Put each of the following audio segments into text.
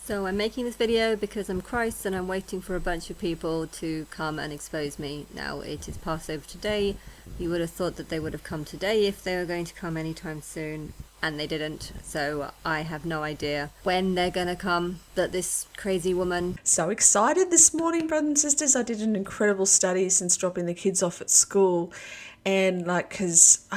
So I'm making this video because I'm Christ and I'm waiting for a bunch of people to come and expose me. Now it is Passover today. You would have thought that they would have come today if they were going to come anytime soon, and they didn't. So I have no idea when they're gonna come. That this crazy woman... So excited this morning, brothers and sisters. I did an incredible study since dropping the kids off at school. And because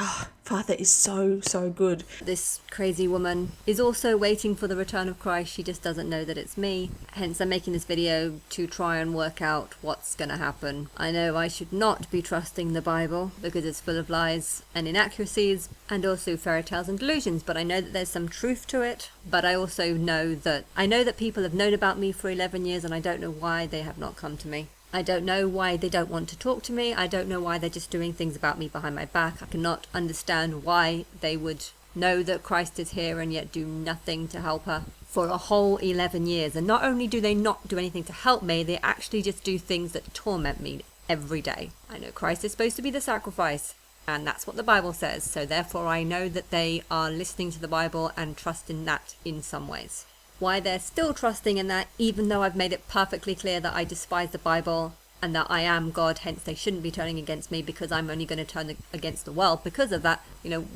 Father is so good. This crazy woman is also waiting for the return of Christ. She just doesn't know that it's me. Hence I'm making this video to try and work out what's gonna happen. I know I should not be trusting the Bible because it's full of lies and inaccuracies and also fairy tales and delusions, but I know that there's some truth to it. But I also know that people have known about me for 11 years and I don't know why they have not come to me. I don't know why they don't want to talk to me. I don't know why they're just doing things about me behind my back. I cannot understand why they would know that Christ is here and yet do nothing to help her for a whole 11 years. And not only do they not do anything to help me, they actually just do things that torment me every day. I know Christ is supposed to be the sacrifice, and that's what the Bible says. So therefore I know that they are listening to the Bible and trusting that in some ways. Why they're still trusting in that, even though I've made it perfectly clear that I despise the Bible and that I am God, hence they shouldn't be turning against me because I'm only going to turn against the world because of that.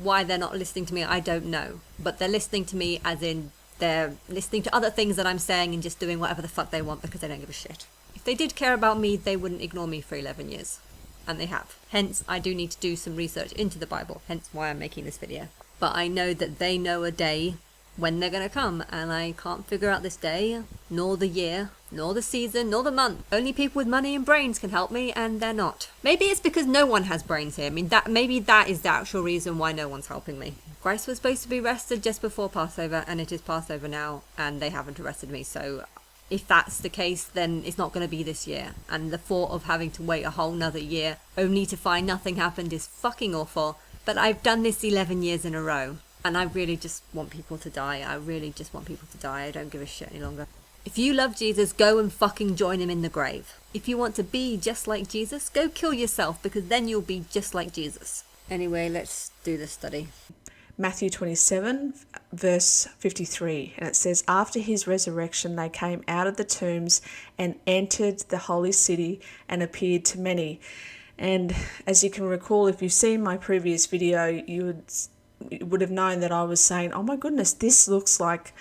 Why they're not listening to me, I don't know. But they're listening to me as in they're listening to other things that I'm saying and just doing whatever the fuck they want because they don't give a shit. If they did care about me, they wouldn't ignore me for 11 years. And they have. Hence, I do need to do some research into the Bible, hence why I'm making this video. But I know that they know a day when they're gonna come, and I can't figure out this day, nor the year, nor the season, nor the month. Only people with money and brains can help me, and they're not. Maybe it's because no one has brains here. Maybe that is the actual reason why no one's helping me. Christ was supposed to be arrested just before Passover, and it is Passover now, and they haven't arrested me, so if that's the case, then it's not going to be this year. And the thought of having to wait a whole nother year only to find nothing happened is fucking awful. But I've done this 11 years in a row. And I really just want people to die. I don't give a shit any longer. If you love Jesus, go and fucking join him in the grave. If you want to be just like Jesus, go kill yourself, because then you'll be just like Jesus. Anyway, let's do the study. Matthew 27, verse 53, and it says, "After his resurrection they came out of the tombs and entered the holy city and appeared to many." And as you can recall, if you've seen my previous video, you would have known that I was saying, oh my goodness, this looks like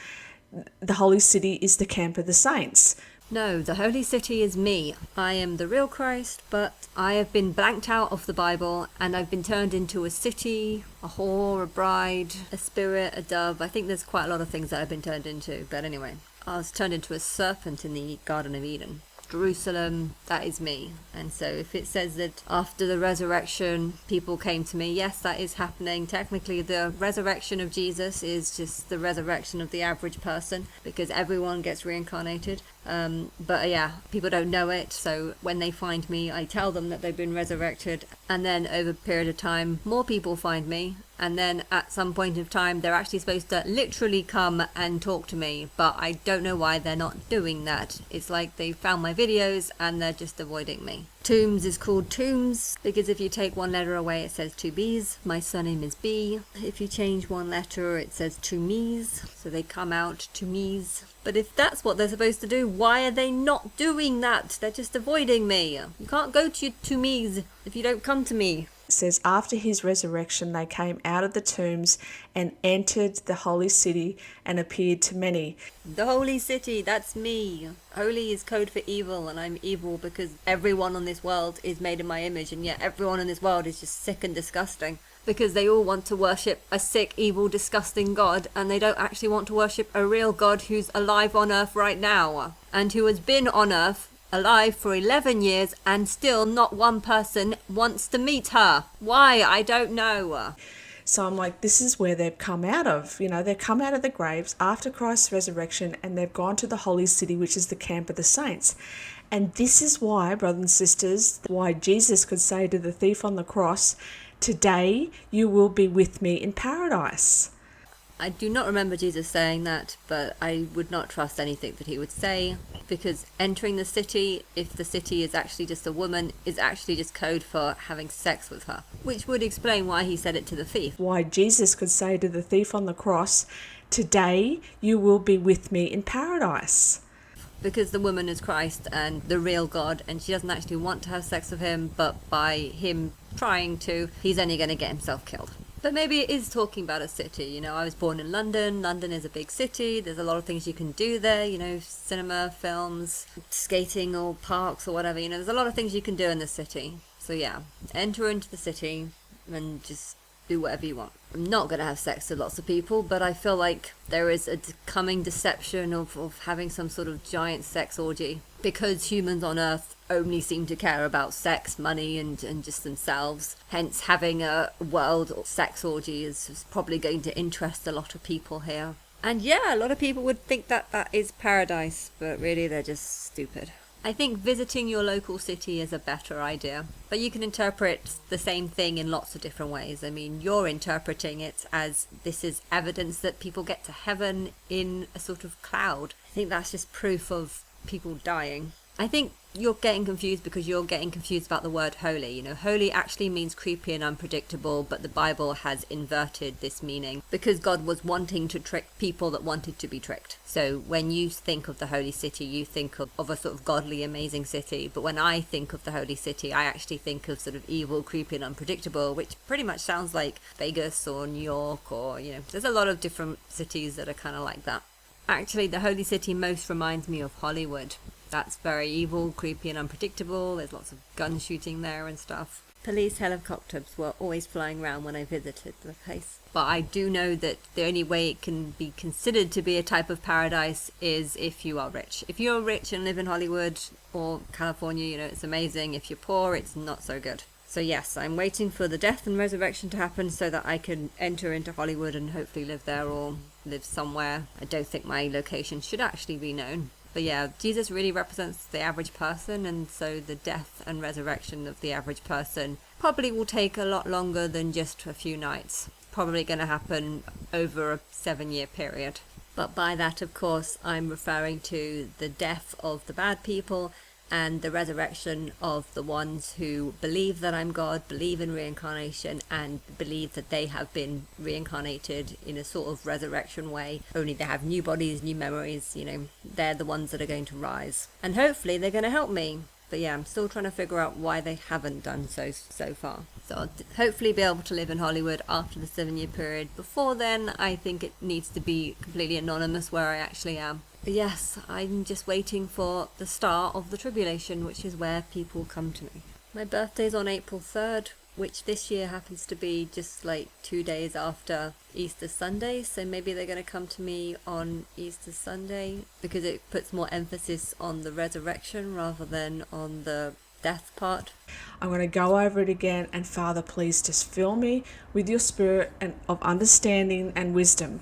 the holy city is the camp of the saints. No, the holy city is me. I am the real Christ, but I have been blanked out of the Bible and I've been turned into a city, a whore, a bride, a spirit, a dove. I think there's quite a lot of things that I've been turned into, but anyway, I was turned into a serpent in the Garden of Eden. Jerusalem, that is me. And so if it says that after the resurrection people came to me, yes, that is happening. Technically the resurrection of Jesus is just the resurrection of the average person because everyone gets reincarnated. But yeah, people don't know it, so when they find me I tell them that they've been resurrected, and then over a period of time more people find me, and then at some point of time they're actually supposed to literally come and talk to me, but I don't know why they're not doing that. It's like they found my videos and they're just avoiding me. Tombs is called Tombs because if you take one letter away it says two B's. My surname is B. If you change one letter it says two me's, so they come out to me's. But if that's what they're supposed to do, why are they not doing that? They're just avoiding me. You can't go to your two me's if you don't come to me. It says, after his resurrection they came out of the tombs and entered the holy city and appeared to many. The holy city, that's me. Holy is code for evil, and I'm evil because everyone on this world is made in my image, and yet everyone in this world is just sick and disgusting. Because they all want to worship a sick, evil, disgusting God, and they don't actually want to worship a real God who's alive on earth right now, and who has been on earth alive for 11 years, and still not one person wants to meet her. Why? I don't know. So I'm like, this is where they've come out of. They've come out of the graves after Christ's resurrection and they've gone to the holy city, which is the camp of the saints. And this is why, brothers and sisters, why Jesus could say to the thief on the cross, today you will be with me in paradise. I do not remember Jesus saying that, but I would not trust anything that he would say, because entering the city, if the city is actually just a woman, is actually just code for having sex with her, which would explain why he said it to the thief. Why Jesus could say to the thief on the cross, "Today you will be with me in paradise." Because the woman is Christ and the real God, and she doesn't actually want to have sex with him, but by him trying to, he's only going to get himself killed. But maybe it is talking about a city. You know, I was born in London. London is a big city. There's a lot of things you can do there, you know, cinema, films, skating or parks or whatever. You know, there's a lot of things you can do in the city. So yeah, enter into the city and just do whatever you want. I'm not going to have sex with lots of people, but I feel like there is a coming deception of having some sort of giant sex orgy, because humans on Earth only seem to care about sex, money, and just themselves. Hence, having a world sex orgy is probably going to interest a lot of people here. And yeah, a lot of people would think that that is paradise, but really they're just stupid. I think visiting your local city is a better idea, but you can interpret the same thing in lots of different ways. I mean, you're interpreting it as this is evidence that people get to heaven in a sort of cloud. I think that's just proof of people dying. I think you're getting confused because you're getting confused about the word holy. You know, holy actually means creepy and unpredictable, but the Bible has inverted this meaning because God was wanting to trick people that wanted to be tricked. So when you think of the holy city, you think of a sort of godly, amazing city. But when I think of the holy city, I actually think of sort of evil, creepy and unpredictable, which pretty much sounds like Vegas or New York, or, you know, there's a lot of different cities that are kind of like that. Actually, the holy city most reminds me of Hollywood. That's very evil, creepy and unpredictable. There's lots of gun shooting there and stuff. Police helicopters were always flying around when I visited the place. But I do know that the only way it can be considered to be a type of paradise is if you are rich. If you're rich and live in Hollywood or California, you know, it's amazing. If you're poor, it's not so good. So yes, I'm waiting for the death and resurrection to happen so that I can enter into Hollywood and hopefully live there or live somewhere. I don't think my location should actually be known. But yeah, Jesus really represents the average person, and so the death and resurrection of the average person probably will take a lot longer than just a few nights. Probably going to happen over a 7-year period. But by that, of course, I'm referring to the death of the bad people and the resurrection of the ones who believe that I'm God, believe in reincarnation, and believe that they have been reincarnated in a sort of resurrection way, only they have new bodies, new memories, you know, they're the ones that are going to rise. And hopefully they're going to help me. But yeah, I'm still trying to figure out why they haven't done so far. So I'll hopefully be able to live in Hollywood after the 7-year period. Before then, I think it needs to be completely anonymous where I actually am. But yes, I'm just waiting for the start of the tribulation, which is where people come to me. My birthday's on April 3rd, which this year happens to be just like 2 days after Easter Sunday, so maybe they're going to come to me on Easter Sunday because it puts more emphasis on the resurrection rather than on the death part. I'm going to go over it again, and Father, please just fill me with your spirit and of understanding and wisdom.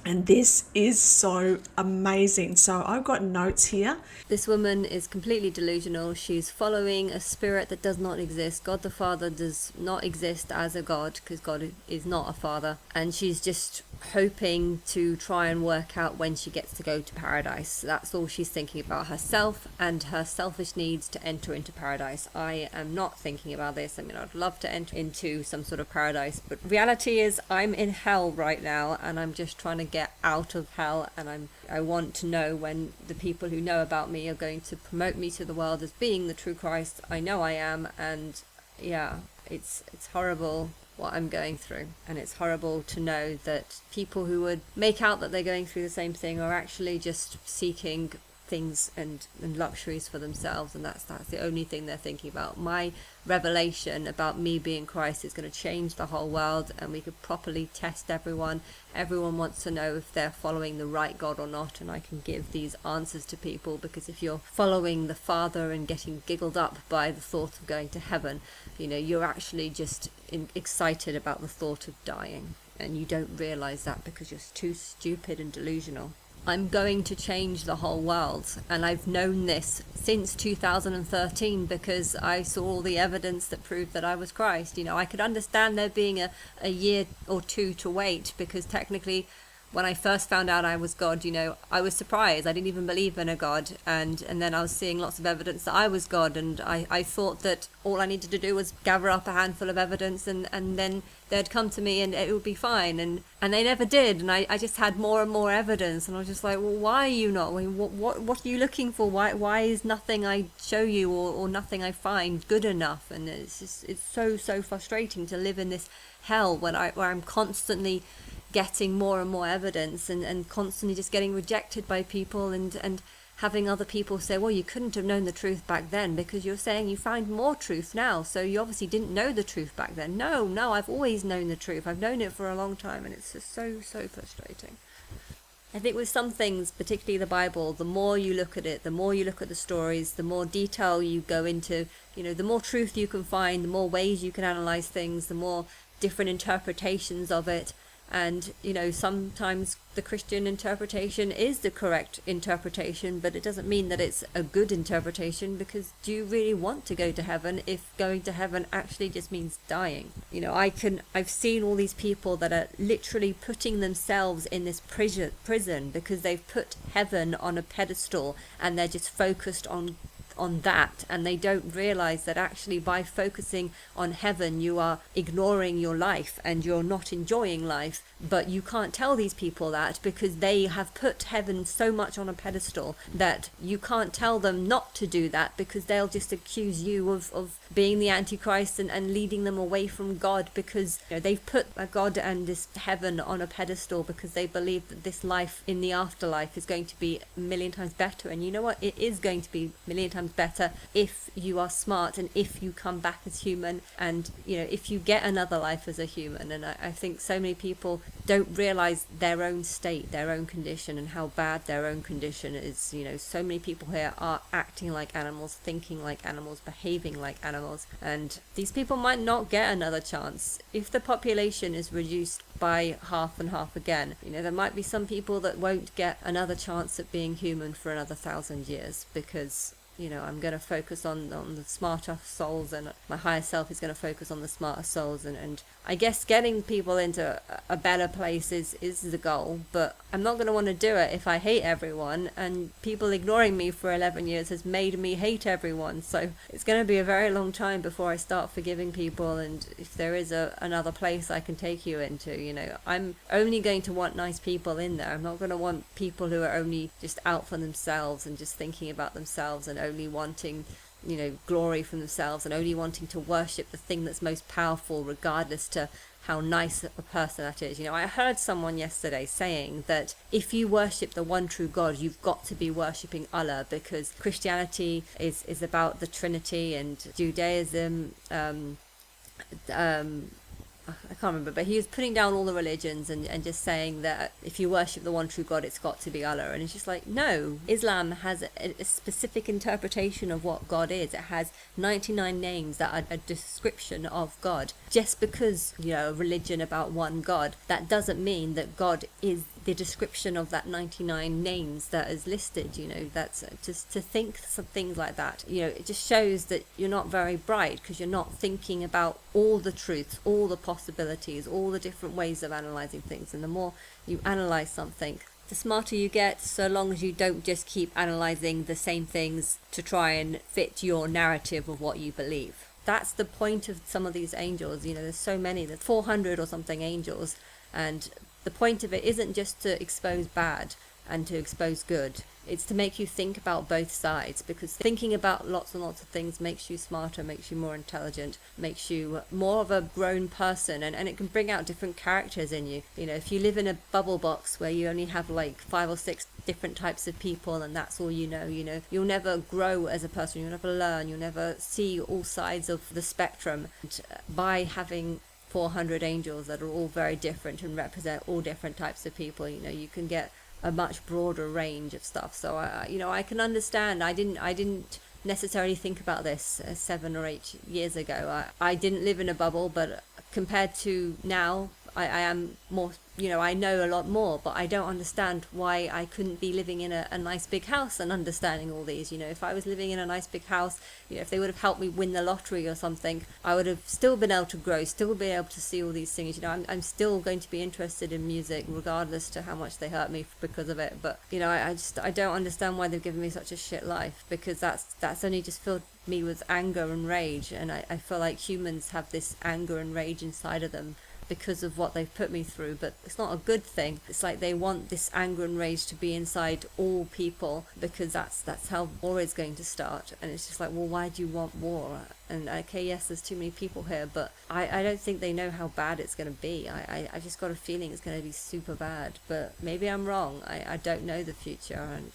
And this is so amazing. So I've got notes here. This woman is completely delusional. She's following a spirit that does not exist. God the Father does not exist as a God because God is not a father. And she's just hoping to try and work out when she gets to go to paradise. That's all she's thinking about, herself and her selfish needs to enter into paradise. I am not thinking about this. I mean, I'd love to enter into some sort of paradise, but reality is I'm in hell right now and I'm just trying to get out of hell, and I want to know when the people who know about me are going to promote me to the world as being the true Christ. I know I am, and yeah, it's horrible what I'm going through, and it's horrible to know that people who would make out that they're going through the same thing are actually just seeking things and luxuries for themselves, and that's the only thing they're thinking about. My revelation about me being Christ is going to change the whole world, and we could properly test everyone. Everyone wants to know if they're following the right God or not, and I can give these answers to people, because if you're following the Father and getting giggled up by the thought of going to heaven, you know, you're actually just excited about the thought of dying, and you don't realize that because you're too stupid and delusional. I'm going to change the whole world, and I've known this since 2013 because I saw all the evidence that proved that I was Christ. You know, I could understand there being a year or two to wait because technically when I first found out I was God, I was surprised. I didn't even believe in a God. And then I was seeing lots of evidence that I was God. And I thought that all I needed to do was gather up a handful of evidence and then they'd come to me and it would be fine. And they never did. And I just had more and more evidence. And I was just like, well, why are you not? I mean, what are you looking for? Why is nothing I show you or nothing I find good enough? And it's so frustrating to live in this hell where I'm constantly getting more and more evidence and constantly just getting rejected by people and having other people say, well, you couldn't have known the truth back then because you're saying you find more truth now, so you obviously didn't know the truth back then. No, I've always known the truth. I've known it for a long time, and it's just so frustrating. I think with some things, particularly the Bible, the more you look at it, the more you look at the stories, the more detail you go into, the more truth you can find, the more ways you can analyze things, the more different interpretations of it. And, sometimes the Christian interpretation is the correct interpretation, but it doesn't mean that it's a good interpretation, because do you really want to go to heaven if going to heaven actually just means dying? I've seen all these people that are literally putting themselves in this prison because they've put heaven on a pedestal and they're just focused on that, and they don't realize that actually by focusing on heaven you are ignoring your life and you're not enjoying life. But you can't tell these people that because they have put heaven so much on a pedestal that you can't tell them not to do that, because they'll just accuse you of being the Antichrist and leading them away from God, because they've put a God and this heaven on a pedestal because they believe that this life in the afterlife is going to be a million times better. And you know what? It is going to be a million times better if you are smart and if you come back as human and if you get another life as a human. And I think so many people don't realize their own state, their own condition, and how bad their own condition is. So many people here are acting like animals, thinking like animals, behaving like animals, and these people might not get another chance. If the population is reduced by half and half again, there might be some people that won't get another chance at being human for another 1,000 years, because I'm going to focus on the smarter souls, and my higher self is going to focus on the smarter souls. And I guess getting people into a better place is the goal, but I'm not going to want to do it if I hate everyone, and people ignoring me for 11 years has made me hate everyone. So it's going to be a very long time before I start forgiving people, and if there is another place I can take you into, I'm only going to want nice people in there. I'm not going to want people who are only just out for themselves and just thinking about themselves and only wanting glory from themselves and only wanting to worship the thing that's most powerful, regardless to how nice a person that is. I heard someone yesterday saying that if you worship the one true God, you've got to be worshipping Allah, because Christianity is about the Trinity, and Judaism, I can't remember, but he was putting down all the religions and just saying that if you worship the one true God, it's got to be Allah. And it's just like, no, Islam has a specific interpretation of what God is. It has 99 names that are a description of God. Just because, a religion about one God, that doesn't mean that God is the description of that 99 names that is listed. That's just to think some things like that. It just shows that you're not very bright, because you're not thinking about all the truths, all the possibilities, all the different ways of analyzing things. And the more you analyze something, the smarter you get, so long as you don't just keep analyzing the same things to try and fit your narrative of what you believe. That's the point of some of these angels. There's so many, there's 400 or something angels, and the point of it isn't just to expose bad and to expose good. It's to make you think about both sides, because thinking about lots and lots of things makes you smarter, makes you more intelligent, makes you more of a grown person, and it can bring out different characters in you. If you live in a bubble box where you only have like 5 or 6 different types of people and that's all you'll never grow as a person, you'll never learn, you'll never see all sides of the spectrum. And by having 400 angels that are all very different and represent all different types of people, you can get a much broader range of stuff. So I can understand. I didn't necessarily think about this 7 or 8 years ago. I didn't live in a bubble, but compared to now, I am more, I know a lot more, but I don't understand why I couldn't be living in a nice big house and understanding all these. If I was living in a nice big house, if they would have helped me win the lottery or something, I would have still been able to grow, still be able to see all these things. I'm still going to be interested in music regardless to how much they hurt me because of it. But I don't understand why they've given me such a shit life, because that's only just filled me with anger and rage. And I feel like humans have this anger and rage inside of them because of what they've put me through, but it's not a good thing. It's like they want this anger and rage to be inside all people, because that's how war is going to start. And it's just like, well, why do you want war? And okay, yes, there's too many people here, but I don't think they know how bad it's going to be. I just got a feeling it's going to be super bad, but maybe I'm wrong. I don't know the future, and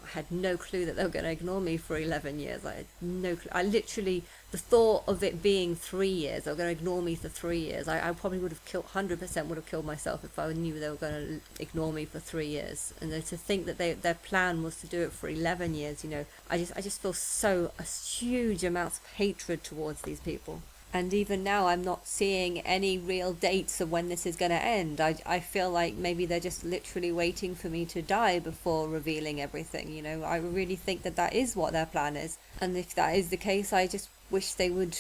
I had no clue that they were going to ignore me for 11 years. I had no clue. I literally, the thought of it being 3 years, they were going to ignore me for 3 years. I probably would have killed, 100% would have killed myself if I knew they were going to ignore me for 3 years. And to think that their plan was to do it for 11 years, I just feel a huge amount of hatred towards these people. And even now, I'm not seeing any real dates of when this is going to end. I feel like maybe they're just literally waiting for me to die before revealing everything. I really think that is what their plan is. And if that is the case, I just wish they would,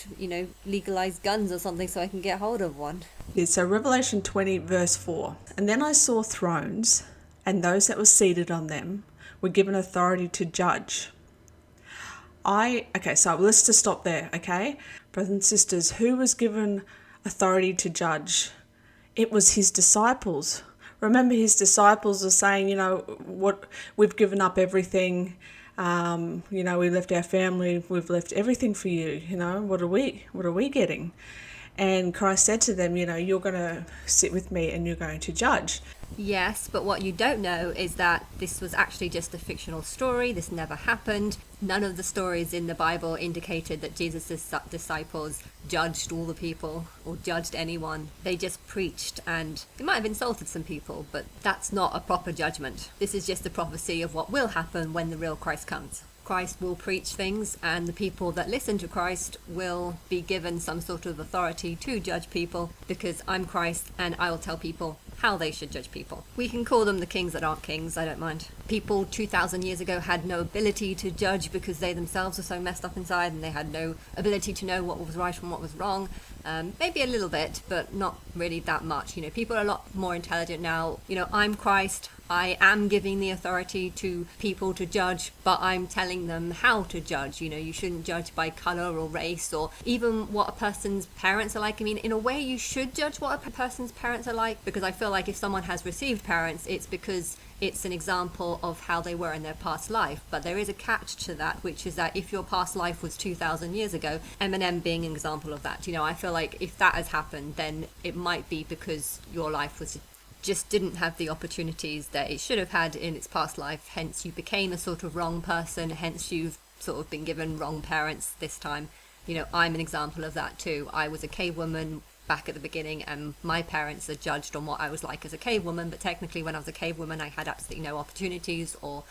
legalize guns or something so I can get hold of one. Yeah, so Revelation 20 verse 4. And then I saw thrones, and those that were seated on them were given authority to judge. Okay, so let's just stop there, okay? Brothers and sisters, who was given authority to judge? It was his disciples. Remember, his disciples are saying, what, we've given up everything. We left our family, we've left everything for you. What are we getting? And Christ said to them, you're going to sit with me and you're going to judge. Yes, but what you don't know is that this was actually just a fictional story. This never happened. None of the stories in the Bible indicated that Jesus' disciples judged all the people or judged anyone. They just preached, and they might have insulted some people, but that's not a proper judgment. This is just a prophecy of what will happen when the real Christ comes. Christ will preach things, and the people that listen to Christ will be given some sort of authority to judge people, because I'm Christ and I will tell people how they should judge people. We can call them the kings that aren't kings, I don't mind. People 2,000 years ago had no ability to judge because they themselves were so messed up inside, and they had no ability to know what was right and what was wrong. Maybe a little bit, but not really that much. People are a lot more intelligent now. I'm Christ. I am giving the authority to people to judge, but I'm telling them how to judge. You shouldn't judge by color or race or even what a person's parents are like. I mean, in a way, you should judge what a person's parents are like, because I feel like if someone has received parents, it's because it's an example of how they were in their past life. But there is a catch to that, which is that if your past life was 2,000 years ago, Eminem being an example of that, I feel like if that has happened, then it might be because your life was just didn't have the opportunities that it should have had in its past life. Hence you became a sort of wrong person. Hence you've sort of been given wrong parents this time. I'm an example of that too. I was a cave woman back at the beginning, and my parents are judged on what I was like as a cave woman, but technically when I was a cave woman, I had absolutely no opportunities or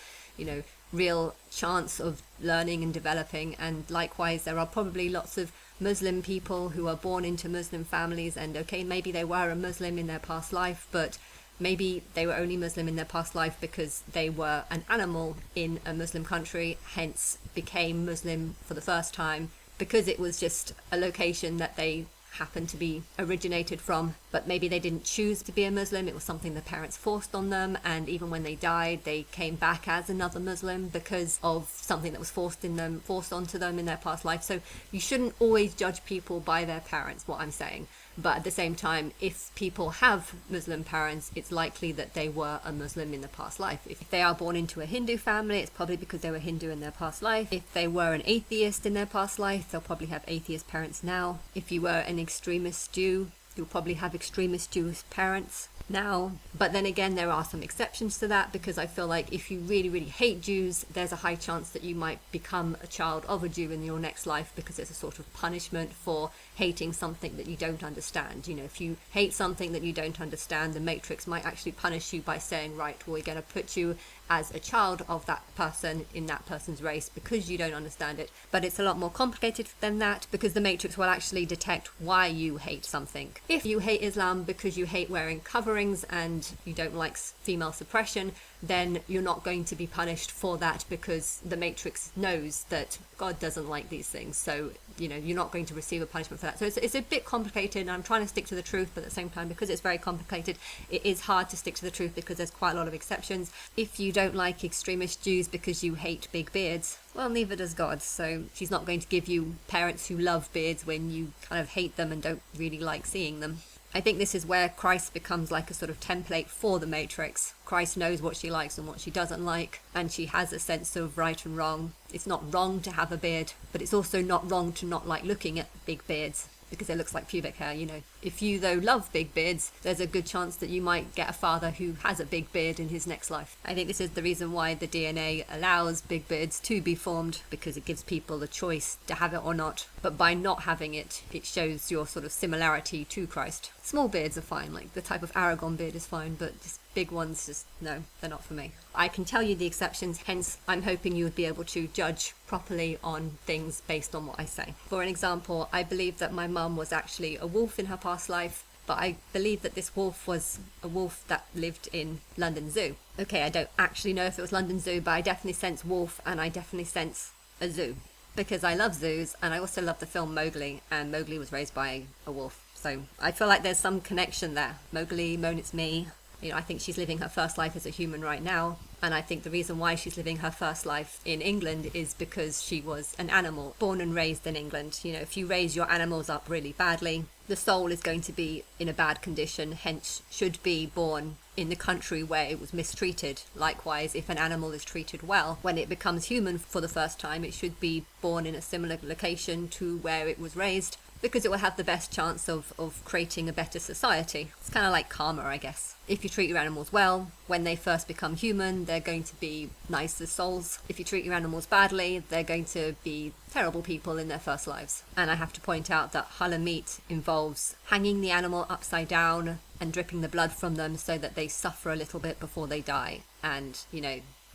real chance of learning and developing. And likewise, there are probably lots of Muslim people who are born into Muslim families, and okay, maybe they were a Muslim in their past life, but maybe they were only Muslim in their past life because they were an animal in a Muslim country, hence became Muslim for the first time because it was just a location that they happened to be originated from. But maybe they didn't choose to be a Muslim, it was something the parents forced on them, and even when they died they came back as another Muslim because of something that was forced onto them in their past life. So you shouldn't always judge people by their parents, what I'm saying. But at the same time, if people have Muslim parents, it's likely that they were a Muslim in the past life. If they are born into a Hindu family, it's probably because they were Hindu in their past life. If they were an atheist in their past life, they'll probably have atheist parents now. If you were an extremist Jew, you'll probably have extremist Jewish parents now. But then again, there are some exceptions to that, because I feel like if you really, really hate Jews, there's a high chance that you might become a child of a Jew in your next life, because there's a sort of punishment for hating something that you don't understand. If you hate something that you don't understand, the Matrix might actually punish you by saying, right, well, we're going to put you as a child of that person in that person's race because you don't understand it. But it's a lot more complicated than that, because the Matrix will actually detect why you hate something. If you hate Islam because you hate wearing coverings and you don't like female suppression, then you're not going to be punished for that, because the Matrix knows that God doesn't like these things. So, you're not going to receive a punishment for that. So it's a bit complicated, and I'm trying to stick to the truth, but at the same time, because it's very complicated, it is hard to stick to the truth because there's quite a lot of exceptions. If you don't like extremist Jews because you hate big beards, well, neither does God. So she's not going to give you parents who love beards when you kind of hate them and don't really like seeing them. I think this is where Christ becomes like a sort of template for the Matrix. Christ knows what she likes and what she doesn't like, and she has a sense of right and wrong. It's not wrong to have a beard, but it's also not wrong to not like looking at big beards, because it looks like pubic hair, If you, though, love big beards, there's a good chance that you might get a father who has a big beard in his next life. I think this is the reason why the DNA allows big beards to be formed, because it gives people the choice to have it or not. But by not having it, it shows your sort of similarity to Christ. Small beards are fine, like the type of Aragon beard is fine, but just big ones, just no, they're not for me. I can tell you the exceptions, hence I'm hoping you would be able to judge properly on things based on what I say. For an example, I believe that my mum was actually a wolf in her past life, but I believe that this wolf was a wolf that lived in London Zoo. Okay, I don't actually know if it was London Zoo, but I definitely sense wolf, and I definitely sense a zoo, because I love zoos, and I also love the film Mowgli, and Mowgli was raised by a wolf. So I feel like there's some connection there. Mowgli, Moan It's Me. I think she's living her first life as a human right now. And I think the reason why she's living her first life in England is because she was an animal, born and raised in England. If you raise your animals up really badly, the soul is going to be in a bad condition, hence should be born in the country where it was mistreated. Likewise, if an animal is treated well, when it becomes human for the first time, it should be born in a similar location to where it was raised, because it will have the best chance of creating a better society. It's kind of like karma, I guess. If you treat your animals well, when they first become human, they're going to be nice as souls. If you treat your animals badly, they're going to be terrible people in their first lives. And I have to point out that halal meat involves hanging the animal upside down and dripping the blood from them so that they suffer a little bit before they die. And,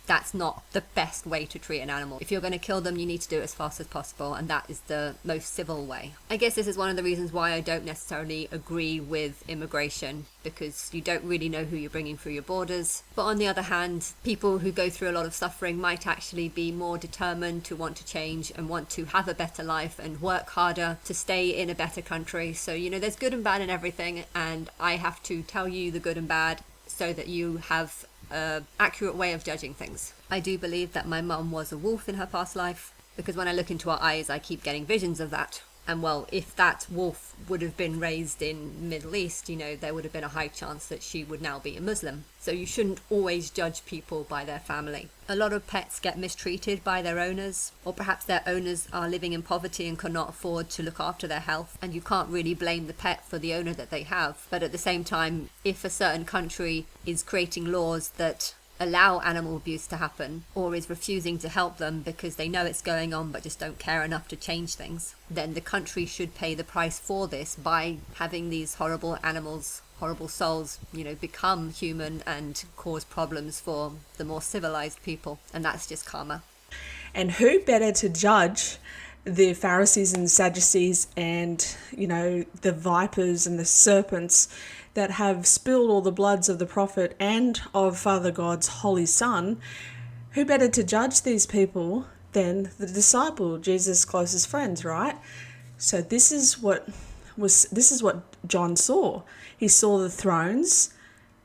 that's not the best way to treat an animal. If you're going to kill them, you need to do it as fast as possible, and that is the most civil way. I guess this is one of the reasons why I don't necessarily agree with immigration, because you don't really know who you're bringing through your borders. But on the other hand, people who go through a lot of suffering might actually be more determined to want to change and want to have a better life and work harder to stay in a better country. So, there's good and bad in everything, and I have to tell you the good and bad so that you have an accurate way of judging things. I do believe that my mum was a wolf in her past life, because when I look into her eyes, I keep getting visions of that. And well, if that wolf would have been raised in Middle East, there would have been a high chance that she would now be a Muslim. So you shouldn't always judge people by their family. A lot of pets get mistreated by their owners, or perhaps their owners are living in poverty and cannot afford to look after their health, and you can't really blame the pet for the owner that they have. But at the same time, if a certain country is creating laws that allow animal abuse to happen, or is refusing to help them because they know it's going on but just don't care enough to change things, then the country should pay the price for this by having these horrible animals, horrible souls, become human and cause problems for the more civilized people. And that's just karma. And who better to judge the Pharisees and Sadducees and, the vipers and the serpents that have spilled all the bloods of the prophet and of Father God's holy Son? Who better to judge these people than the disciple, Jesus' closest friends, right? So this is what John saw. He saw the thrones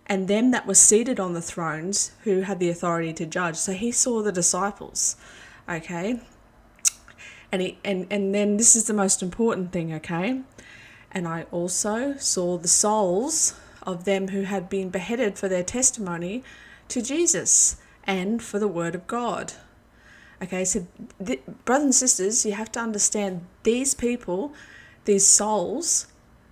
and them that were seated on the thrones who had the authority to judge. So he saw the disciples, okay? And then this is the most important thing, okay? And I also saw the souls of them who had been beheaded for their testimony to Jesus and for the word of God. Okay, so brothers and sisters, you have to understand these people, these souls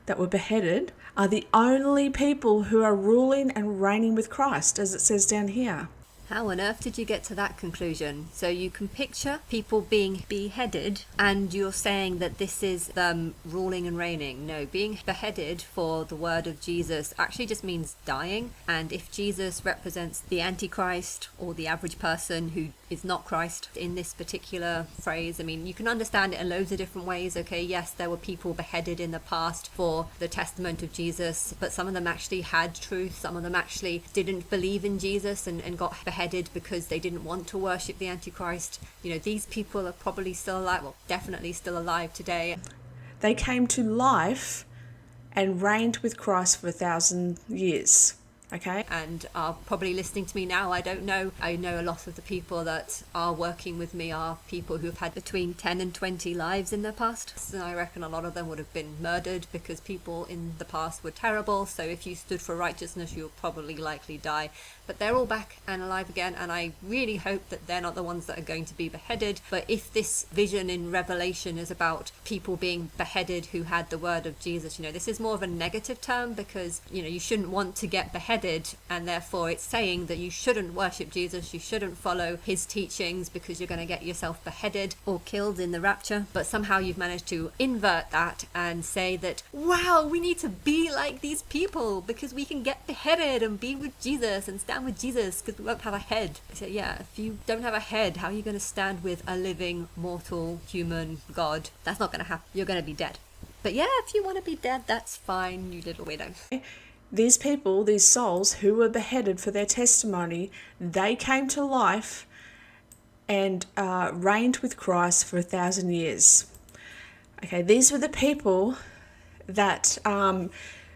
that were beheaded, are the only people who are ruling and reigning with Christ, as it says down here. How on earth did you get to that conclusion? So you can picture people being beheaded, and you're saying that this is them ruling and reigning. No, being beheaded for the word of Jesus actually just means dying. And if Jesus represents the Antichrist or the average person who is not Christ in this particular phrase, I mean, you can understand it in loads of different ways. Okay, yes, there were people beheaded in the past for the testament of Jesus, but some of them actually had truth. Some of them actually didn't believe in Jesus and got beheaded because they didn't want to worship the Antichrist. You know, these people are probably still alive, well, definitely still alive today. They came to life and reigned with Christ for 1,000 years. Okay. And are probably listening to me now. I don't know. I know a lot of the people that are working with me are people who've had between 10 and 20 lives in their past. And I reckon a lot of them would have been murdered because people in the past were terrible. So if you stood for righteousness, you'll probably likely die. But they're all back and alive again. And I really hope that they're not the ones that are going to be beheaded. But if this vision in Revelation is about people being beheaded who had the word of Jesus, you know, this is more of a negative term because, you know, you shouldn't want to get beheaded. And therefore it's saying that you shouldn't worship Jesus, you shouldn't follow his teachings because you're going to get yourself beheaded or killed in the rapture. But somehow you've managed to invert that and say that, wow, we need to be like these people because we can get beheaded and be with Jesus and stand with Jesus because we won't have a head. So yeah, if you don't have a head, how are you going to stand with a living, mortal, human God? That's not going to happen. You're going to be dead. But yeah, if you want to be dead, that's fine, you little widow. These people, these souls who were beheaded for their testimony, they came to life and reigned with Christ for 1,000 years. Okay, these were the people that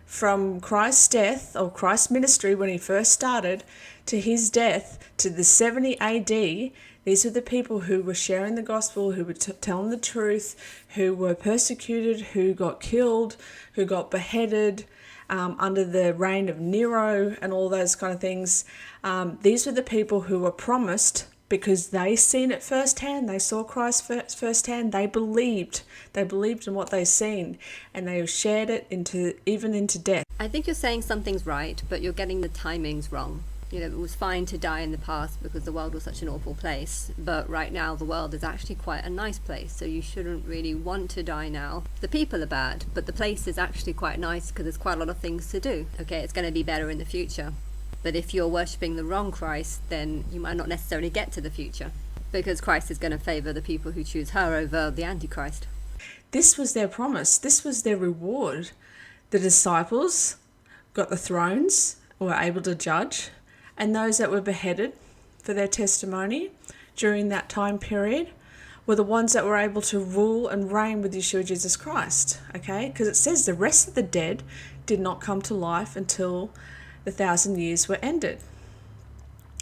from Christ's death or Christ's ministry when he first started to his death to the 70 AD, these are the people who were sharing the gospel, who were telling the truth, who were persecuted, who got killed, who got beheaded, under the reign of Nero and all those kind of things. These were the people who were promised because they seen it firsthand. They saw Christ firsthand. They believed in what they seen, and they shared it even into death. I think you're saying something's right, but you're getting the timings wrong. You know, it was fine to die in the past because the world was such an awful place, but right now the world is actually quite a nice place, so you shouldn't really want to die now. The people are bad, but the place is actually quite nice because there's quite a lot of things to do. Okay, it's going to be better in the future, but if you're worshipping the wrong Christ, then you might not necessarily get to the future because Christ is going to favour the people who choose her over the Antichrist. This was their promise. This was their reward. The disciples got the thrones, were able to judge, and those that were beheaded for their testimony during that time period were the ones that were able to rule and reign with Yeshua Jesus Christ, okay? Because it says the rest of the dead did not come to life until the 1,000 years were ended.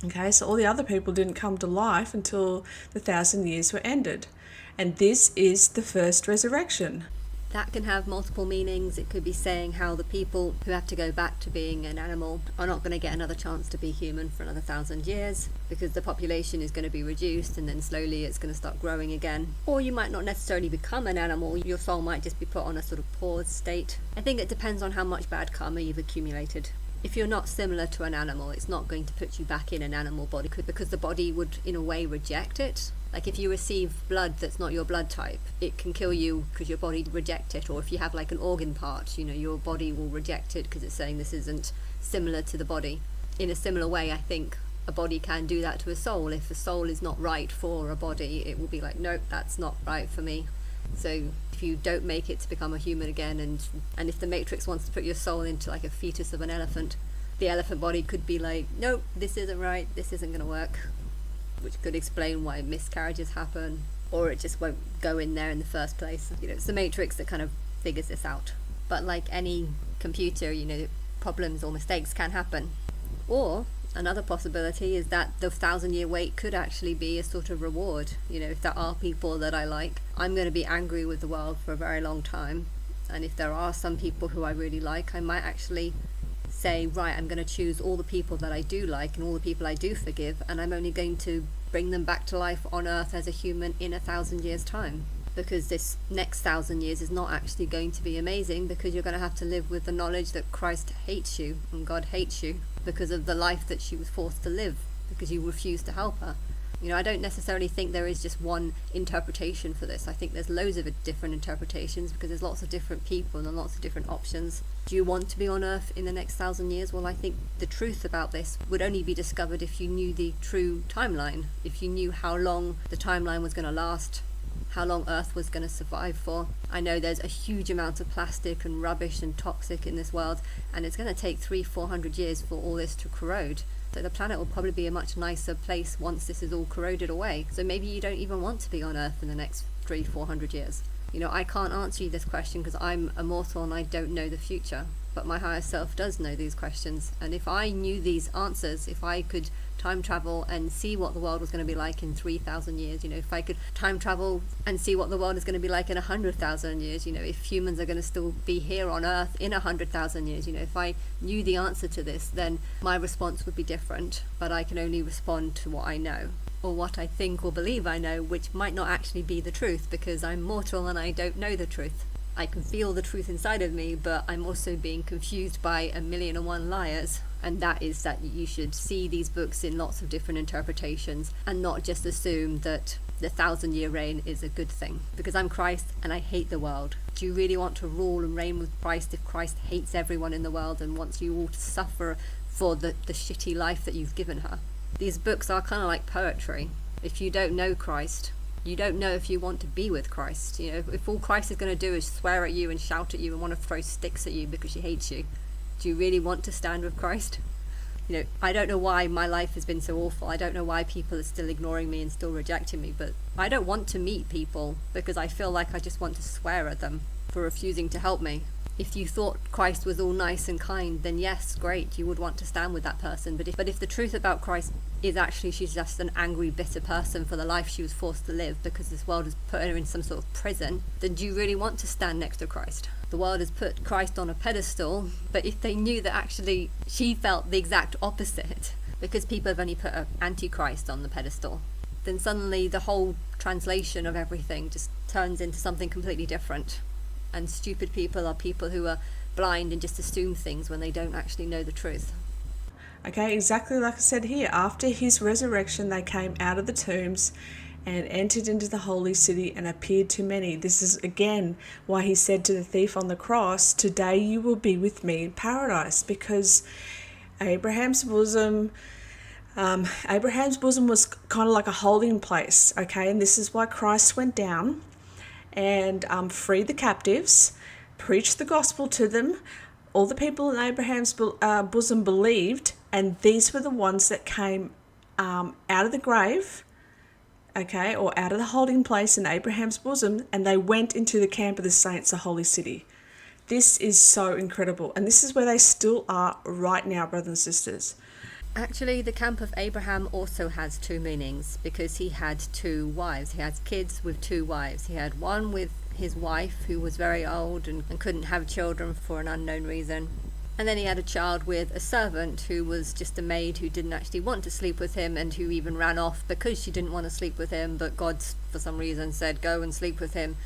Okay, so all the other people didn't come to life until the 1,000 years were ended. And this is the first resurrection. That can have multiple meanings. It could be saying how the people who have to go back to being an animal are not going to get another chance to be human for another 1,000 years because the population is going to be reduced and then slowly it's going to start growing again. Or you might not necessarily become an animal. Your soul might just be put on a sort of pause state. I think it depends on how much bad karma you've accumulated. If you're not similar to an animal, it's not going to put you back in an animal body because the body would in a way reject it. Like if you receive blood that's not your blood type, it can kill you because your body reject it. Or if you have like an organ part, you know, your body will reject it because it's saying this isn't similar to the body. In a similar way, I think a body can do that to a soul. If a soul is not right for a body, it will be like, nope, that's not right for me. So if you don't make it to become a human again, and if the Matrix wants to put your soul into like a fetus of an elephant, the elephant body could be like, nope, this isn't right, this isn't going to work. Which could explain why miscarriages happen, or it just won't go in there in the first place. You know, it's the Matrix that kind of figures this out. But like any computer, you know, problems or mistakes can happen. Or another possibility is that the 1,000-year wait could actually be a sort of reward. You know, if there are people that I like, I'm going to be angry with the world for a very long time. And if there are some people who I really like, I might actually say, right, I'm going to choose all the people that I do like and all the people I do forgive, and I'm only going to bring them back to life on earth as a human in 1,000 years' time. Because this next 1,000 years is not actually going to be amazing, because you're going to have to live with the knowledge that Christ hates you and God hates you because of the life that she was forced to live. because you refuse to help her. You know, I don't necessarily think there is just one interpretation for this. I think there's loads of different interpretations because there's lots of different people and lots of different options. Do you want to be on Earth in the next 1,000 years? Well, I think the truth about this would only be discovered if you knew the true timeline, if you knew how long the timeline was going to last, how long Earth was going to survive for. I know there's a huge amount of plastic and rubbish and toxic in this world, and it's going to take 300-400 years for all this to corrode. So the planet will probably be a much nicer place once this is all corroded away. So maybe you don't even want to be on Earth in the next 300-400 years. You know, I can't answer you this question because I'm a mortal and I don't know the future. But my higher self does know these questions. And if I knew these answers, if I could time travel and see what the world was going to be like in 3,000 years, you know, if I could time travel and see what the world is going to be like in 100,000 years, you know, if humans are going to still be here on Earth in 100,000 years, you know, if I knew the answer to this, then my response would be different. But I can only respond to what I know, or what I think or believe I know, which might not actually be the truth because I'm mortal and I don't know the truth. I can feel the truth inside of me, but I'm also being confused by 1,000,001 liars. And that is that you should see these books in lots of different interpretations and not just assume that the 1,000-year reign is a good thing. Because I'm Christ and I hate the world. Do you really want to rule and reign with Christ if Christ hates everyone in the world and wants you all to suffer for the shitty life that you've given her? These books are kind of like poetry. If you don't know Christ, you don't know if you want to be with Christ. You know, if all Christ is going to do is swear at you and shout at you and want to throw sticks at you because she hates you, do you really want to stand with Christ? You know, I don't know why my life has been so awful. I don't know why people are still ignoring me and still rejecting me, but I don't want to meet people because I feel like I just want to swear at them for refusing to help me. If you thought Christ was all nice and kind, then yes, great, you would want to stand with that person. But if the truth about Christ is actually she's just an angry, bitter person for the life she was forced to live because this world has put her in some sort of prison, then do you really want to stand next to Christ? The world has put Christ on a pedestal, but if they knew that actually she felt the exact opposite, because people have only put an antichrist on the pedestal, then suddenly the whole translation of everything just turns into something completely different. And stupid people are people who are blind and just assume things when they don't actually know the truth. Okay, exactly like I said here. After his resurrection, they came out of the tombs and entered into the holy city and appeared to many. This is again why he said to the thief on the cross, "Today you will be with me in paradise," because Abraham's bosom was kind of like a holding place, okay? And this is why Christ went down and freed the captives, preached the gospel to them. All the people in Abraham's bosom believed, and these were the ones that came out of the grave, okay, or out of the holding place in Abraham's bosom, and they went into the camp of the saints, the holy city. This is so incredible, and this is where they still are right now, brothers and sisters. Actually, the camp of Abraham also has two meanings because he had two wives. He had kids with two wives. He had one with his wife who was very old and couldn't have children for an unknown reason. And then he had a child with a servant who was just a maid who didn't actually want to sleep with him and who even ran off because she didn't want to sleep with him, but God, for some reason, said, go and sleep with him,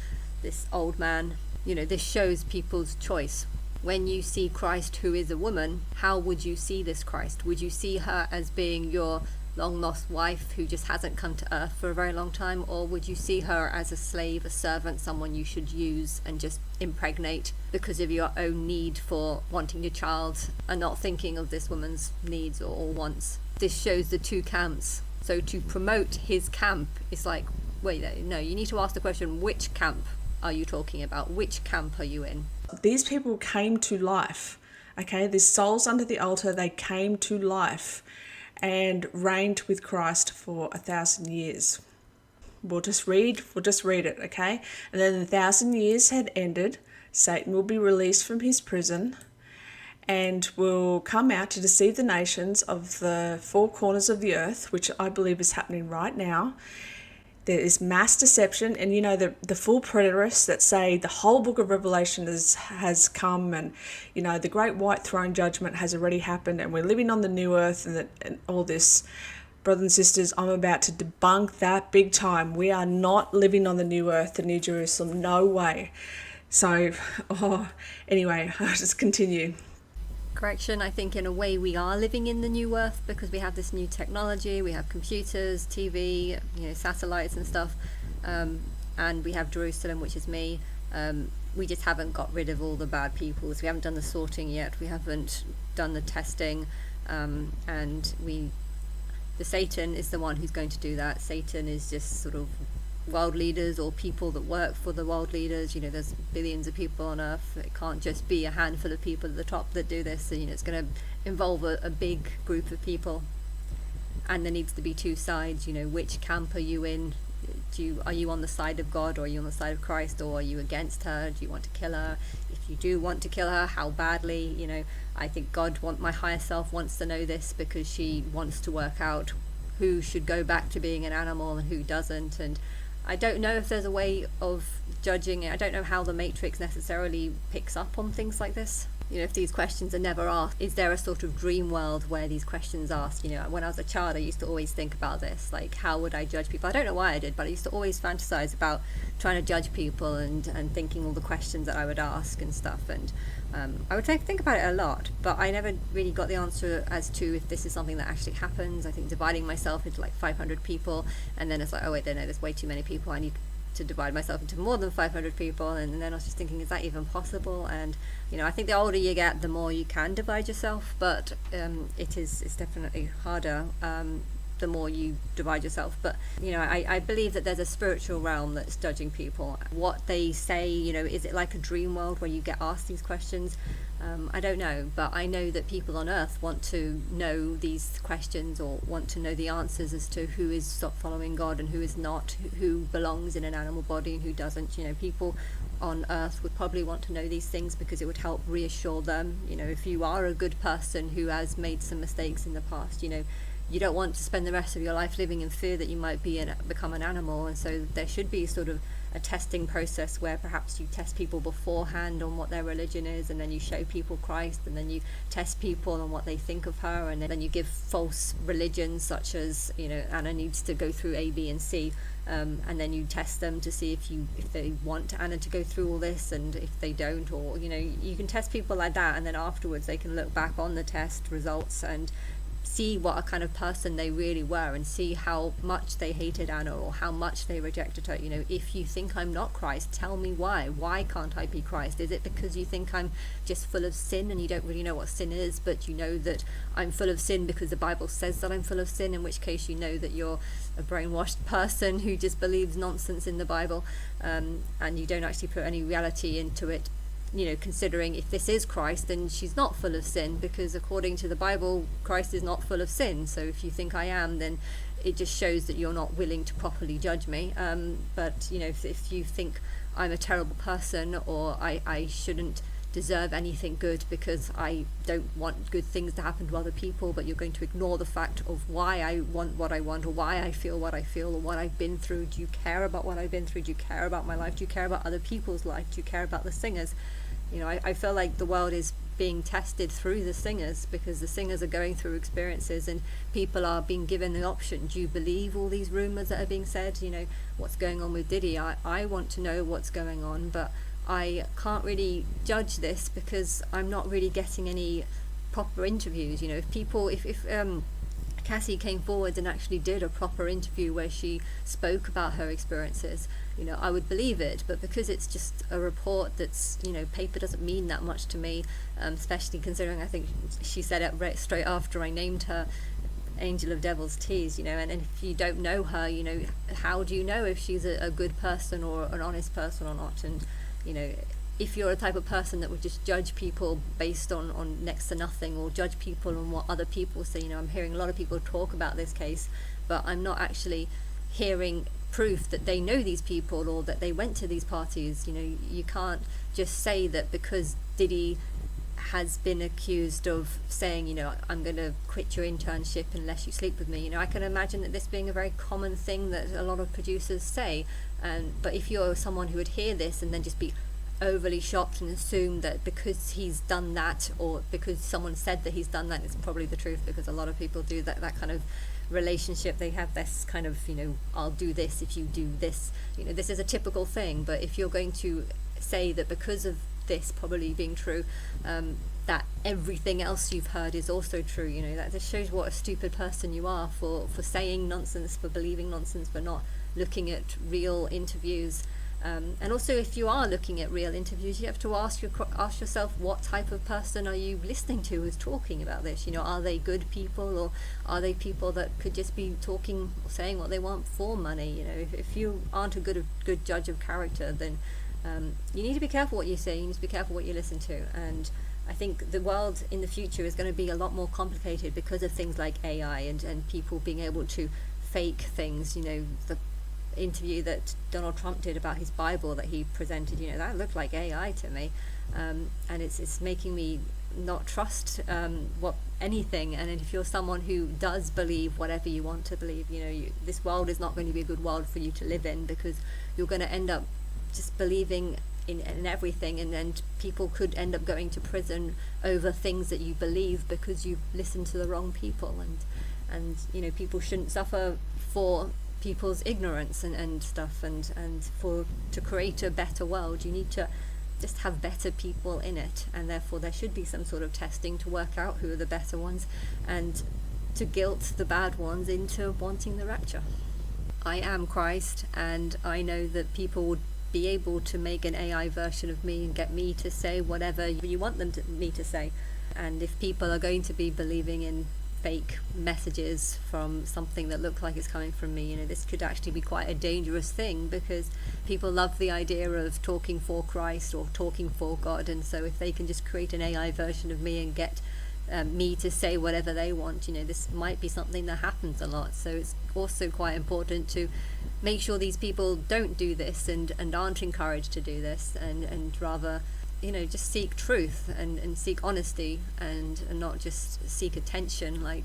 this old man. You know, this shows people's choice. When you see Christ, who is a woman, how would you see this Christ? Would you see her as being your long-lost wife who just hasn't come to earth for a very long time? Or would you see her as a slave, a servant, someone you should use and just impregnate because of your own need for wanting your child and not thinking of this woman's needs or wants? This shows the two camps. So to promote his camp, it's like, wait, no, you need to ask the question, which camp are you talking about? Which camp are you in? These people came to life, okay? These souls under the altar, they came to life and reigned with Christ for 1,000 years. We'll just read it, okay? And then the 1,000 years had ended. Satan will be released from his prison and will come out to deceive the nations of the four corners of the earth, which I believe is happening right now. There is mass deception, and you know the full preterists that say the whole book of Revelation has come, and you know the great white throne judgment has already happened, and we're living on the new earth, and all this. Brothers and sisters, I'm about to debunk that big time. We are not living on the new earth, the New Jerusalem, no way. So, anyway, I'll just continue. correction. I think in a way we are living in the new earth because we have this new technology, we have computers, TV, satellites and stuff, and we have Jerusalem, which is me. We just haven't got rid of all the bad people. So we haven't done the sorting yet, we haven't done the testing, and the Satan is the one who's going to do that. Satan is just sort of world leaders or people that work for the world leaders. There's billions of people on earth. It can't just be a handful of people at the top that do this. So, it's going to involve a big group of people, and there needs to be two sides. Which camp are you in? Are you on the side of God, or are you on the side of Christ, or are you against her? Do you want to kill her? If you do want to kill her, how badly? I think God, my higher self, wants to know this because she wants to work out who should go back to being an animal and who doesn't. And I don't know if there's a way of judging it. I don't know how the Matrix necessarily picks up on things like this. If these questions are never asked, is there a sort of dream world where these questions are asked? When I was a child, I used to always think about this, like, how would I judge people? I don't know why I did, but I used to always fantasize about trying to judge people and thinking all the questions that I would ask and stuff. And I would think about it a lot, but I never really got the answer as to if this is something that actually happens. I think dividing myself into like 500 people, and then it's like, oh wait, no, there's way too many people. I need to divide myself into more than 500 people. And then I was just thinking, is that even possible? And I think the older you get, the more you can divide yourself, but it's definitely harder the more you divide yourself. But I believe that there's a spiritual realm that's judging people. What they say, is it like a dream world where you get asked these questions? I don't know, but I know that people on earth want to know these questions, or want to know the answers as to who is stop following God and who is not, who belongs in an animal body and who doesn't. People on earth would probably want to know these things because it would help reassure them. If you are a good person who has made some mistakes in the past, you don't want to spend the rest of your life living in fear that you might become an animal. And so there should be sort of a testing process where perhaps you test people beforehand on what their religion is, and then you show people Christ, and then you test people on what they think of her, and then you give false religions such as Anna needs to go through A, B and C, and then you test them to see if they want Anna to go through all this, and if they don't, or you can test people like that, and then afterwards they can look back on the test results and see what a kind of person they really were, and see how much they hated Anna or how much they rejected her. If you think I'm not Christ, tell me why can't I be Christ? Is it because you think I'm just full of sin and you don't really know what sin is, but you know that I'm full of sin because the Bible says that I'm full of sin, in which case you know that you're a brainwashed person who just believes nonsense in the Bible, and you don't actually put any reality into it, considering if this is Christ, then she's not full of sin, because according to the Bible, Christ is not full of sin. So if you think I am, then it just shows that you're not willing to properly judge me. But if you think I'm a terrible person, or I shouldn't deserve anything good because I don't want good things to happen to other people, but you're going to ignore the fact of why I want what I want, or why I feel what I feel, or what I've been through. Do you care about what I've been through? Do you care about my life? Do you care about other people's life? Do you care about the singers? I feel like the world is being tested through the singers, because the singers are going through experiences and people are being given the option. Do you believe all these rumours that are being said? What's going on with Diddy? I want to know what's going on, but I can't really judge this because I'm not really getting any proper interviews. If Cassie came forward and actually did a proper interview where she spoke about her experiences, I would believe it. But because it's just a report that's, paper doesn't mean that much to me, especially considering I think she said it right straight after I named her Angel of Devil's Tears, and if you don't know her, how do you know if she's a good person or an honest person or not? And if you're a type of person that would just judge people based on next to nothing, or judge people on what other people say, I'm hearing a lot of people talk about this case, but I'm not actually hearing proof that they know these people or that they went to these parties. You can't just say that because Diddy has been accused of saying, I'm going to quit your internship unless you sleep with me. I can imagine that this being a very common thing that a lot of producers say. But if you're someone who would hear this and then just be overly shocked and assume that because he's done that, or because someone said that he's done that, it's probably the truth, because a lot of people do that kind of relationship. They have this kind of, I'll do this if you do this. This is a typical thing. But if you're going to say that because of this probably being true, that everything else you've heard is also true. You know, that just shows what a stupid person you are for saying nonsense, for believing nonsense, for not looking at real interviews. And also, if you are looking at real interviews, you have to ask yourself, what type of person are you listening to who's talking about this? You know, are they good people, or are they people that could just be talking or saying what they want for money? You know, if you aren't a good judge of character, then you need to be careful what you say. You need to be careful what you listen to. And I think the world in the future is going to be a lot more complicated because of things like AI and people being able to fake things. You know, the interview that Donald Trump did about his Bible that he presented, you know, that looked like AI to me, and it's making me not trust anything. And if you're someone who does believe whatever you want to believe, you know, this world is not going to be a good world for you to live in, because you're going to end up just believing in everything, and then people could end up going to prison over things that you believe because you've listened to the wrong people. And you know, people shouldn't suffer for people's ignorance and stuff, and to create a better world, you need to just have better people in it, and therefore there should be some sort of testing to work out who are the better ones, and to guilt the bad ones into wanting the rapture. I am Christ, and I know that people would be able to make an AI version of me and get me to say whatever you want me to say. And if people are going to be believing in fake messages from something that looks like it's coming from me, you know, this could actually be quite a dangerous thing, because people love the idea of talking for Christ or talking for God. And so if they can just create an AI version of me and get me to say whatever they want, you know, this might be something that happens a lot. So it's also quite important to make sure these people don't do this and aren't encouraged to do this, and rather, you know, just seek truth and seek honesty, and not just seek attention like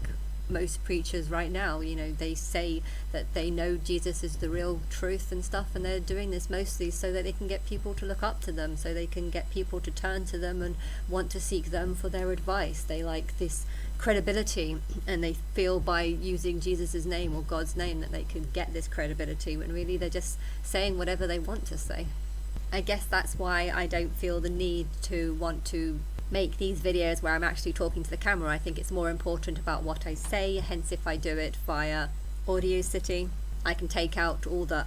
most preachers right now. You know, they say that they know Jesus is the real truth and stuff, and they're doing this mostly so that they can get people to look up to them, so they can get people to turn to them and want to seek them for their advice. They like this credibility, and they feel by using Jesus's name or God's name that they can get this credibility, when really they're just saying whatever they want to say. I guess that's why I don't feel the need to want to make these videos where I'm actually talking to the camera. I think it's more important about what I say, hence if I do it via Audacity, I can take out all the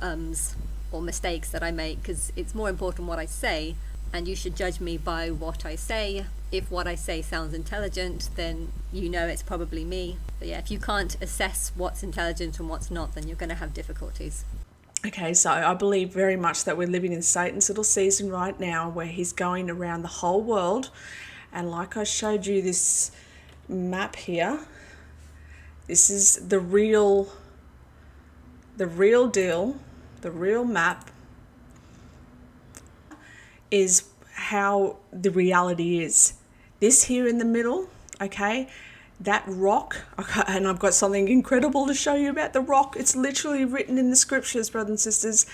or mistakes that I make, because it's more important what I say, and you should judge me by what I say. If what I say sounds intelligent, then you know it's probably me. But yeah, if you can't assess what's intelligent and what's not, then you're going to have difficulties. Okay, so I believe very much that we're living in Satan's little season right now, where he's going around the whole world. And like I showed you this map here, this is the real deal, the real map is how the reality is. This here in the middle, okay, that rock, okay, and I've got something incredible to show you about the rock. It's literally written in the scriptures, brothers and sisters.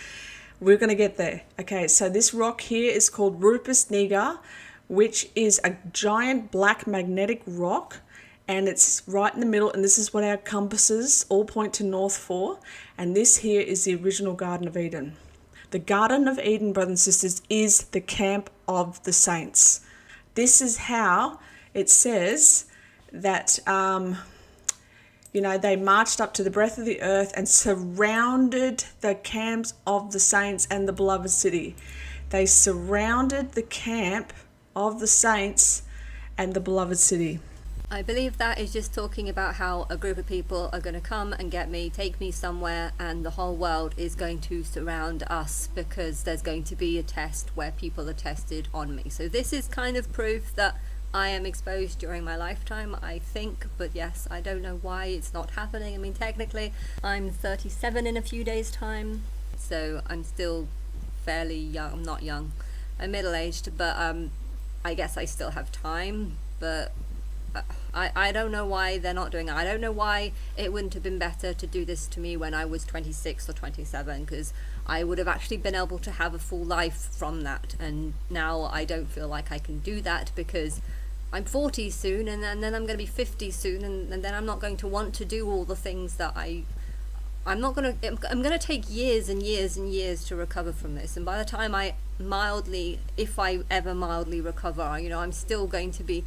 We're going to get there. Okay, so this rock here is called Rupus niger, which is a giant black magnetic rock, and it's right in the middle, and this is what our compasses all point to north for. And this here is the original Garden of Eden. The Garden of Eden, brothers and sisters, is the camp of the saints. This is how it says that, you know, they marched up to the breadth of the earth and surrounded the camps of the saints and the beloved city. They surrounded the camp of the saints and the beloved city. I believe that is just talking about how a group of people are going to come and get me, take me somewhere, and the whole world is going to surround us, because there's going to be a test where people are tested on me. So this is kind of proof that I am exposed during my lifetime, I think, but yes, I don't know why it's not happening. I mean, technically, I'm 37 in a few days' time, so I'm still fairly young. I'm not young, I'm middle-aged, but I guess I still have time, but I don't know why they're not doing it. I don't know why it wouldn't have been better to do this to me when I was 26 or 27, because I would have actually been able to have a full life from that. And now I don't feel like I can do that, because I'm 40 soon, and then I'm going to be 50 soon, and then I'm not going to want to do all the things that I'm going to take years and years and years to recover from this. And by the time I mildly, if I ever mildly recover, you know, I'm still going to be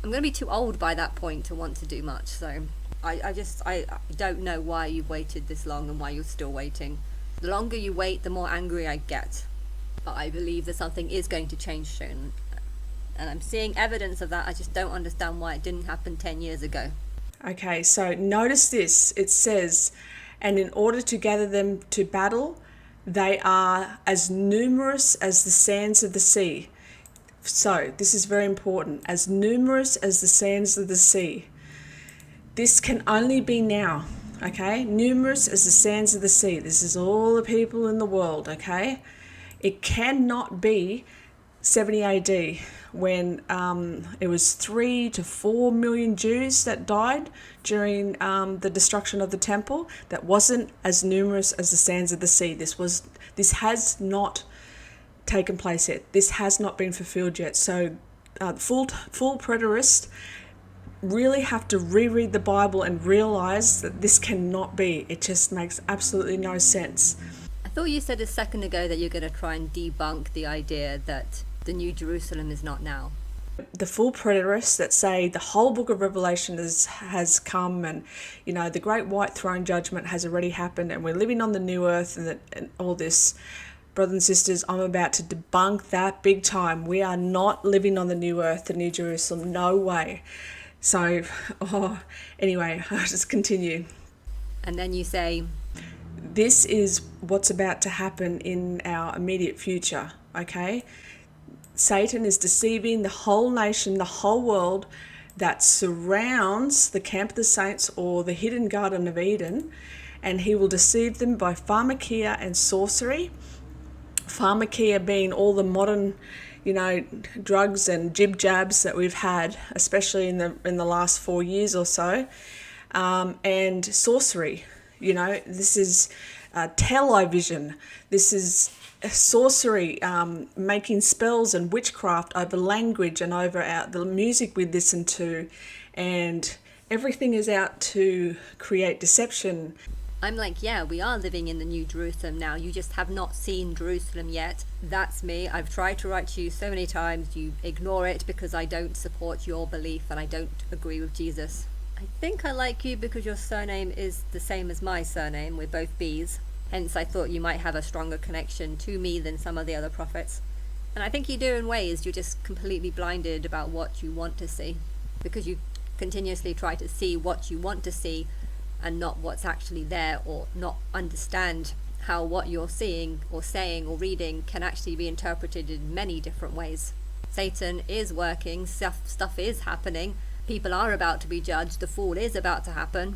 I'm going to be too old by that point to want to do much. So I don't know why you've waited this long and why you're still waiting. The longer you wait, the more angry I get. But I believe that something is going to change soon. And I'm seeing evidence of that. I just don't understand why it didn't happen 10 years ago. Okay, so notice this. It says, and in order to gather them to battle, they are as numerous as the sands of the sea. So this is very important. As numerous as the sands of the sea. This can only be now. Okay, numerous as the sands of the sea. This is all the people in the world. Okay, it cannot be 70 AD when it was 3 to 4 million Jews that died during the destruction of the temple. That wasn't as numerous as the sands of the sea. This has not taken place yet. This has not been fulfilled yet. So full preterists really have to reread the Bible and realize that this cannot be. It just makes absolutely no sense. I thought you said a second ago that you're going to try and debunk the idea that the New Jerusalem is not now. The full preterists that say the whole book of Revelation has come, and the great white throne judgment has already happened, and we're living on the new earth, and all this. Brothers and sisters, I'm about to debunk that big time. We are not living on the new earth, the New Jerusalem. No way. So, anyway, I'll just continue. And then you say, this is what's about to happen in our immediate future, okay? Satan is deceiving the whole nation, the whole world that surrounds the camp of the saints or the hidden Garden of Eden, and he will deceive them by pharmakia and sorcery. Pharmakia being all the modern drugs and jib-jabs that we've had, especially in the last 4 years or so, and sorcery. This is television. This is sorcery, making spells and witchcraft over language and over the music we listen to, and everything is out to create deception. I'm like, yeah, we are living in the New Jerusalem now. You just have not seen Jerusalem yet. That's me. I've tried to write to you so many times. You ignore it because I don't support your belief and I don't agree with Jesus. I think I like you because your surname is the same as my surname. We're both B's. Hence, I thought you might have a stronger connection to me than some of the other prophets. And I think you do in ways. You're just completely blinded about what you want to see, because you continuously try to see what you want to see and not what's actually there, or not understand how what you're seeing or saying or reading can actually be interpreted in many different ways. Satan is working, stuff is happening, people are about to be judged, the fall is about to happen.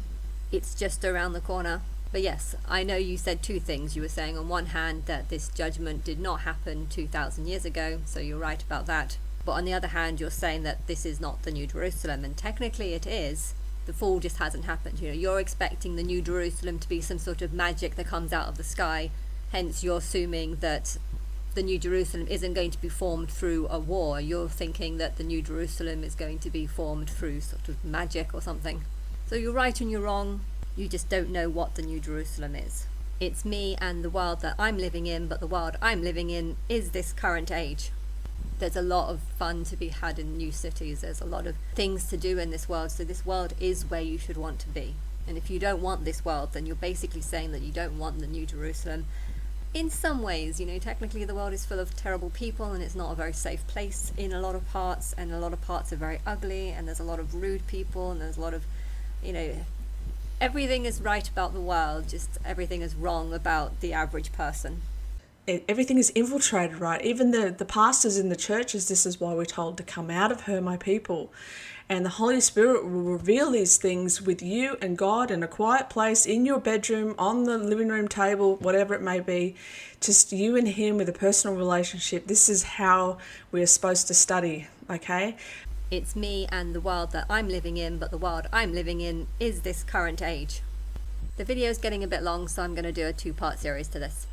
It's just around the corner. But yes, I know you said two things. You were saying on one hand that this judgment did not happen 2,000 years ago, so you're right about that. But on the other hand, you're saying that this is not the New Jerusalem, and technically it is. The fall just hasn't happened. You're expecting the New Jerusalem to be some sort of magic that comes out of the sky. Hence, you're assuming that the New Jerusalem isn't going to be formed through a war. You're thinking that the New Jerusalem is going to be formed through sort of magic or something. So you're right and you're wrong. You just don't know what the New Jerusalem is. It's me and the world that I'm living in, but the world I'm living in is this current age. There's a lot of fun to be had in new cities. There's a lot of things to do in this world. So this world is where you should want to be. And if you don't want this world, then you're basically saying that you don't want the New Jerusalem. In some ways, technically the world is full of terrible people and it's not a very safe place in a lot of parts. And a lot of parts are very ugly and there's a lot of rude people and there's a lot of, everything is right about the world. Just everything is wrong about the average person. Everything is infiltrated, right? Even the pastors in the churches, this is why we're told to come out of her, my people. And the Holy Spirit will reveal these things with you and God in a quiet place, in your bedroom, on the living room table, whatever it may be. Just you and him with a personal relationship. This is how we are supposed to study, okay? It's me and the world that I'm living in, but the world I'm living in is this current age. The video is getting a bit long, so I'm going to do a 2-part series to this.